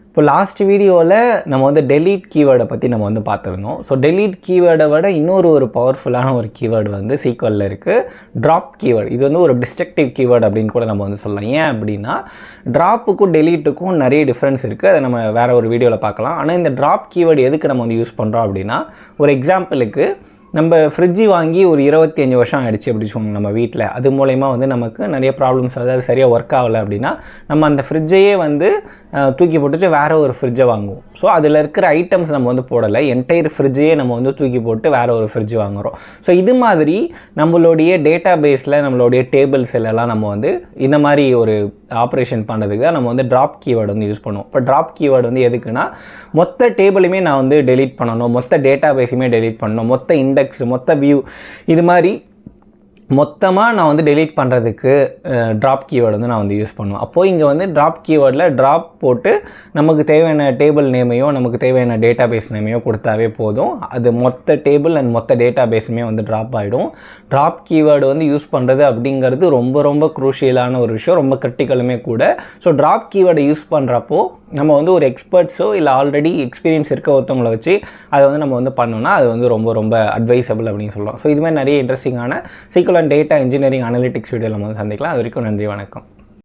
இப்போ லாஸ்ட் வீடியோவில் நம்ம வந்து டெலீட் கீவேர்டை பற்றி நம்ம வந்து பார்த்துருந்தோம். ஸோ டெலீட் கீவேர்டை விட இன்னொரு பவர்ஃபுல்லான ஒரு கீவேர்டு வந்து சீக்வலில் இருக்குது, ட்ராப் கீவேர்டு. இது வந்து ஒரு டிஸ்ட்ரக்டிவ் கீவேர்டு அப்படின்னு கூட நம்ம வந்து சொல்லலாம். ஏன் அப்படின்னா ட்ராப்புக்கும் டெலீட்டுக்கும் நிறைய டிஃப்ரென்ஸ் இருக்குது. அதை நம்ம வேறு ஒரு வீடியோவில் பார்க்கலாம். ஆனால் இந்த ட்ராப் கீவேர்டு எதுக்கு நம்ம வந்து யூஸ் பண்ணுறோம் அப்படின்னா, ஒரு எக்ஸாம்பிளுக்கு நம்ம ஃப்ரிட்ஜு வாங்கி ஒரு 25 வருஷம் ஆகிடுச்சு அப்படி சொல்லுவோம் நம்ம வீட்டில். அது மூலயமா வந்து நமக்கு நிறைய ப்ராப்ளம்ஸ், அதாவது சரியாக ஒர்க் ஆகலை அப்படின்னா நம்ம அந்த ஃப்ரிட்ஜையே வந்து தூக்கி போட்டுட்டு வேறு ஒரு ஃப்ரிட்ஜை வாங்குவோம். ஸோ அதில் இருக்கிற ஐட்டம்ஸ் நம்ம வந்து போடலை, என்டையர் ஃப்ரிட்ஜையே நம்ம வந்து தூக்கி போட்டு வேறு ஒரு ஃப்ரிட்ஜ் வாங்குகிறோம். ஸோ இது மாதிரி நம்மளுடைய டேட்டா பேஸில் நம்மளுடைய டேபிள்ஸ் எல்லாம் நம்ம வந்து இந்த மாதிரி ஒரு ஆப்ரேஷன் பண்ணுறதுக்கு தான் நம்ம வந்து ட்ராப் கீவேர்டு வந்து யூஸ் பண்ணுவோம். இப்போ ட்ராப் கீவேர்டு வந்து எதுக்குன்னா, மொத்த டேபிளுமே நான் வந்து டெலீட் பண்ணணும், மொத்த டேட்டா பேஸுமே டெலீட் பண்ணணும், மொத்த இண்டெக்ஸ், மொத்த வியூ, இது மாதிரி மொத்தமாக நான் வந்து டெலீட் பண்ணுறதுக்கு ட்ராப் கீவேர்டு வந்து நான் வந்து யூஸ் பண்ணுவேன். அப்போது இங்கே வந்து ட்ராப் கீவேர்டில் ட்ராப் போட்டு நமக்கு தேவையான டேபிள் நேமையோ நமக்கு தேவையான டேட்டா பேஸ் நேமையோ கொடுத்தாவே போதும். அது மொத்த டேபிள் அண்ட் மொத்த டேட்டா பேஸுமே வந்து ட்ராப் ஆகிடும். ட்ராப் கீவேர்டு வந்து யூஸ் பண்ணுறது அப்படிங்கிறது ரொம்ப ரொம்ப குரூஷியலான ஒரு விஷயம், ரொம்ப கிரிட்டிக்கலுமே கூட. ஸோ ட்ராப் கீவேர்டை யூஸ் பண்ணுறப்போ நம்ம வந்து ஒரு எக்ஸ்பர்ட்ஸோ இல்லை ஆல்ரெடி எக்ஸ்பீரியன்ஸ் இருக்க ஒருத்தவங்களை வச்சு அதை வந்து நம்ம வந்து பண்ணோம்னா அது வந்து ரொம்ப ரொம்ப அட்வைசபிள் அப்படின்னு சொல்லலாம். ஸோ இது மாதிரி நிறைய இன்ட்ரெஸ்டிங்கான SQL and data engineering analytics video நம்ம வந்து சந்திக்கலாம். அது வரைக்கும் நன்றி, வணக்கம்.